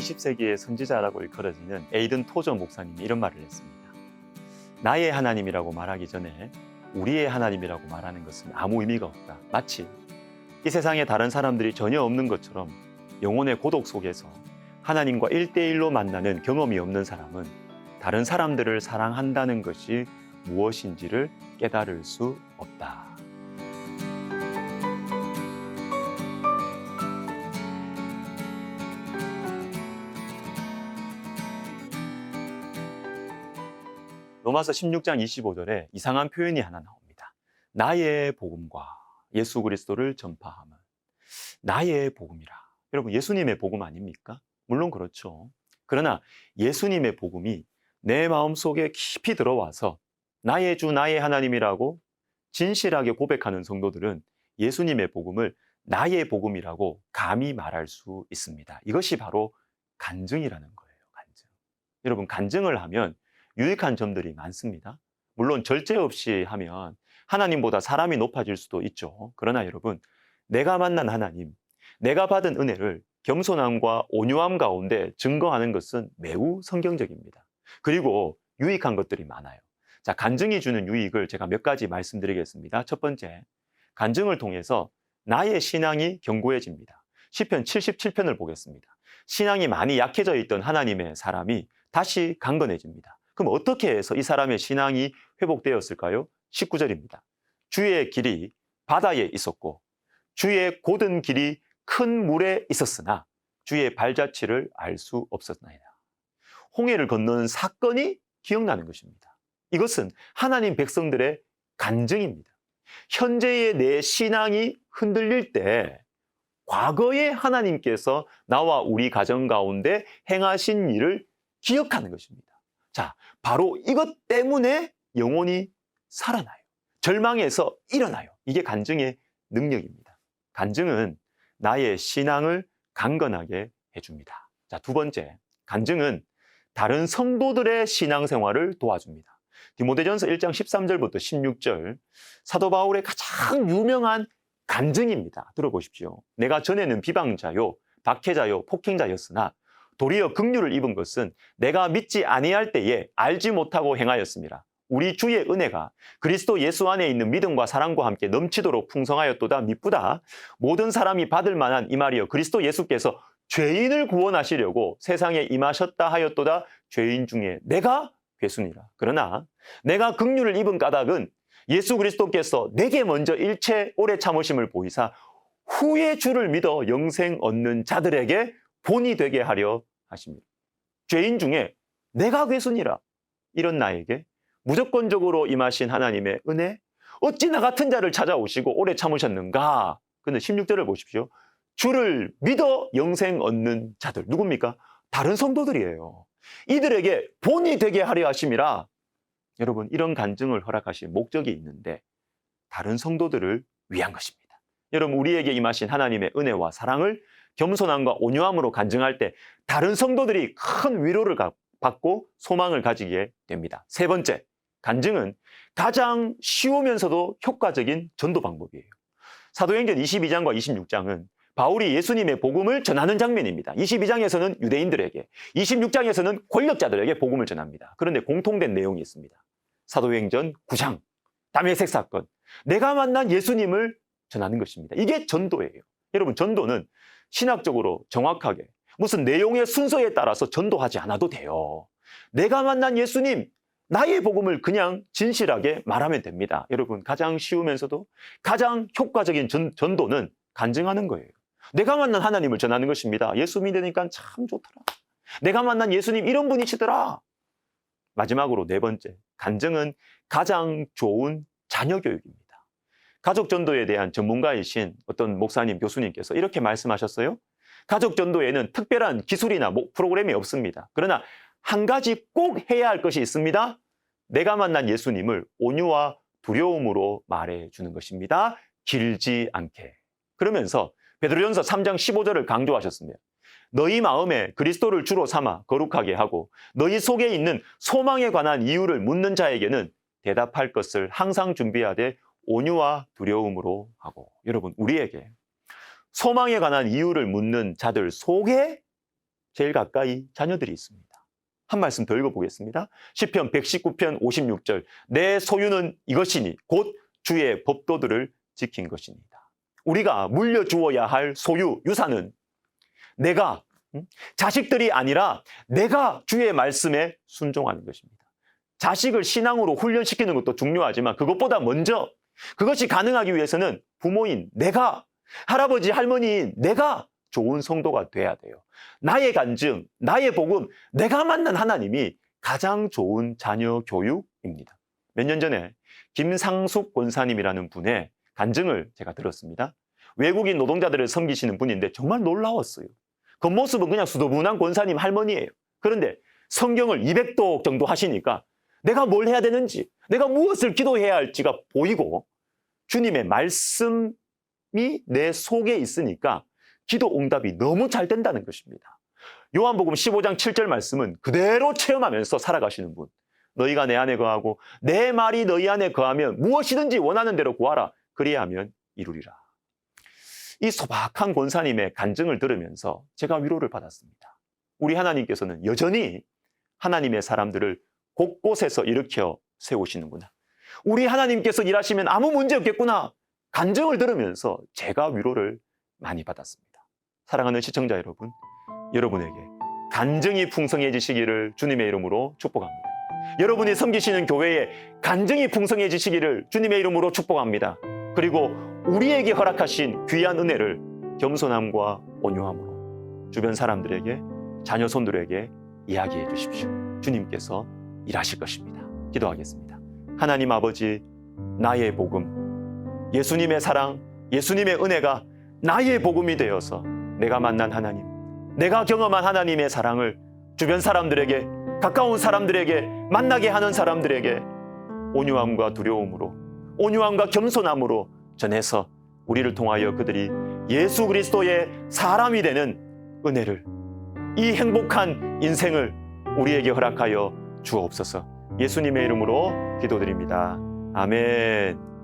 20세기의 선지자라고 일컬어지는 에이든 토저 목사님이 이런 말을 했습니다. 나의 하나님이라고 말하기 전에 우리의 하나님이라고 말하는 것은 아무 의미가 없다. 마치 이 세상에 다른 사람들이 전혀 없는 것처럼 영혼의 고독 속에서 하나님과 1대1로 만나는 경험이 없는 사람은 다른 사람들을 사랑한다는 것이 무엇인지를 깨달을 수 없다. 로마서 16장 25절에 이상한 표현이 하나 나옵니다. 나의 복음과 예수 그리스도를 전파함은. 나의 복음이라. 여러분, 예수님의 복음 아닙니까? 물론 그렇죠. 그러나 예수님의 복음이 내 마음속에 깊이 들어와서 나의 주 나의 하나님이라고 진실하게 고백하는 성도들은 예수님의 복음을 나의 복음이라고 감히 말할 수 있습니다. 이것이 바로 간증이라는 거예요. 간증. 여러분, 간증을 하면 유익한 점들이 많습니다. 물론 절제 없이 하면 하나님보다 사람이 높아질 수도 있죠. 그러나 여러분, 내가 만난 하나님, 내가 받은 은혜를 겸손함과 온유함 가운데 증거하는 것은 매우 성경적입니다. 그리고 유익한 것들이 많아요. 자, 간증이 주는 유익을 제가 몇 가지 말씀드리겠습니다. 첫 번째, 간증을 통해서 나의 신앙이 견고해집니다. 시편 77편을 보겠습니다. 신앙이 많이 약해져 있던 하나님의 사람이 다시 강건해집니다. 그럼 어떻게 해서 이 사람의 신앙이 회복되었을까요? 19절입니다. 주의 길이 바다에 있었고 주의 곧은 길이 큰 물에 있었으나 주의 발자취를 알 수 없었나이다. 홍해를 건너는 사건이 기억나는 것입니다. 이것은 하나님 백성들의 간증입니다. 현재의 내 신앙이 흔들릴 때 과거에 하나님께서 나와 우리 가정 가운데 행하신 일을 기억하는 것입니다. 자, 바로 이것 때문에 영혼이 살아나요. 절망에서 일어나요. 이게 간증의 능력입니다. 간증은 나의 신앙을 강건하게 해줍니다. 자, 두 번째, 간증은 다른 성도들의 신앙생활을 도와줍니다. 디모데전서 1장 13절부터 16절, 사도 바울의 가장 유명한 간증입니다. 들어보십시오. 내가 전에는 비방자요, 박해자요, 폭행자였으나 도리어 긍휼을 입은 것은 내가 믿지 아니할 때에 알지 못하고 행하였습니다. 우리 주의 은혜가 그리스도 예수 안에 있는 믿음과 사랑과 함께 넘치도록 풍성하였도다. 미쁘다. 모든 사람이 받을 만한 이 말이여 그리스도 예수께서 죄인을 구원하시려고 세상에 임하셨다 하였도다. 죄인 중에 내가 괴순이라. 그러나 내가 긍휼을 입은 까닭은 예수 그리스도께서 내게 먼저 일체 오래 참으심을 보이사 후에 주를 믿어 영생 얻는 자들에게 본이 되게 하려 하십니다. 죄인 중에 내가 괴순이라. 이런 나에게 무조건적으로 임하신 하나님의 은혜, 어찌 나 같은 자를 찾아오시고 오래 참으셨는가. 근데 16절을 보십시오. 주를 믿어 영생 얻는 자들. 누굽니까? 다른 성도들이에요. 이들에게 본이 되게 하려 하심이라. 여러분, 이런 간증을 허락하신 목적이 있는데 다른 성도들을 위한 것입니다. 여러분, 우리에게 임하신 하나님의 은혜와 사랑을 겸손함과 온유함으로 간증할 때 다른 성도들이 큰 위로를 받고 소망을 가지게 됩니다. 세 번째, 간증은 가장 쉬우면서도 효과적인 전도 방법이에요. 사도행전 22장과 26장은 바울이 예수님의 복음을 전하는 장면입니다. 22장에서는 유대인들에게, 26장에서는 권력자들에게 복음을 전합니다. 그런데 공통된 내용이 있습니다. 사도행전 9장, 다메섹 사건, 내가 만난 예수님을 전하는 것입니다. 이게 전도예요. 여러분, 전도는 신학적으로 정확하게 무슨 내용의 순서에 따라서 전도하지 않아도 돼요. 내가 만난 예수님, 나의 복음을 그냥 진실하게 말하면 됩니다. 여러분, 가장 쉬우면서도 가장 효과적인 전도는 간증하는 거예요. 내가 만난 하나님을 전하는 것입니다. 예수 믿으니까 참 좋더라. 내가 만난 예수님 이런 분이시더라. 마지막으로 네 번째, 간증은 가장 좋은 자녀 교육입니다. 가족 전도에 대한 전문가이신 어떤 목사님, 교수님께서 이렇게 말씀하셨어요. 가족 전도에는 특별한 기술이나 프로그램이 없습니다. 그러나 한 가지 꼭 해야 할 것이 있습니다. 내가 만난 예수님을 온유와 두려움으로 말해주는 것입니다. 길지 않게. 그러면서 베드로전서 3장 15절을 강조하셨으며 너희 마음에 그리스도를 주로 삼아 거룩하게 하고 너희 속에 있는 소망에 관한 이유를 묻는 자에게는 대답할 것을 항상 준비하되 온유와 두려움으로 하고. 여러분, 우리에게 소망에 관한 이유를 묻는 자들 속에 제일 가까이 자녀들이 있습니다. 한 말씀 더 읽어보겠습니다. 시편 119편 56절. 내 소유는 이것이니 곧 주의 법도들을 지킨 것입니다. 우리가 물려주어야 할 소유, 유산은 내가, 자식들이 아니라 내가 주의 말씀에 순종하는 것입니다. 자식을 신앙으로 훈련시키는 것도 중요하지만 그것보다 먼저 그것이 가능하기 위해서는 부모인 내가, 할아버지, 할머니인 내가 좋은 성도가 돼야 돼요. 나의 간증, 나의 복음, 내가 만난 하나님이 가장 좋은 자녀 교육입니다. 몇 년 전에 김상숙 권사님이라는 분의 간증을 제가 들었습니다. 외국인 노동자들을 섬기시는 분인데 정말 놀라웠어요. 겉모습은 그냥 수더분한 권사님 할머니예요. 그런데 성경을 200독 정도 하시니까 내가 뭘 해야 되는지, 내가 무엇을 기도해야 할지가 보이고 주님의 말씀이 내 속에 있으니까 기도 응답이 너무 잘 된다는 것입니다. 요한복음 15장 7절 말씀은 그대로 체험하면서 살아가시는 분. 너희가 내 안에 거하고 내 말이 너희 안에 거하면 무엇이든지 원하는 대로 구하라. 그리하면 이루리라. 이 소박한 권사님의 간증을 들으면서 제가 위로를 받았습니다. 우리 하나님께서는 여전히 하나님의 사람들을 곳곳에서 일으켜 세우시는구나. 우리 하나님께서 일하시면 아무 문제 없겠구나. 간증을 들으면서 제가 위로를 많이 받았습니다. 사랑하는 시청자 여러분, 여러분에게 간증이 풍성해지시기를 주님의 이름으로 축복합니다. 여러분이 섬기시는 교회에 간증이 풍성해지시기를 주님의 이름으로 축복합니다. 그리고 우리에게 허락하신 귀한 은혜를 겸손함과 온유함으로 주변 사람들에게, 자녀손들에게 이야기해 주십시오. 주님께서 일하실 것입니다. 기도하겠습니다. 하나님 아버지, 나의 복음, 예수님의 사랑, 예수님의 은혜가 나의 복음이 되어서 내가 만난 하나님, 내가 경험한 하나님의 사랑을 주변 사람들에게, 가까운 사람들에게, 만나게 하는 사람들에게 온유함과 두려움으로, 온유함과 겸손함으로 전해서 우리를 통하여 그들이 예수 그리스도의 사람이 되는 은혜를, 이 행복한 인생을 우리에게 허락하여 주옵소서. 예수님의 이름으로 기도드립니다. 아멘.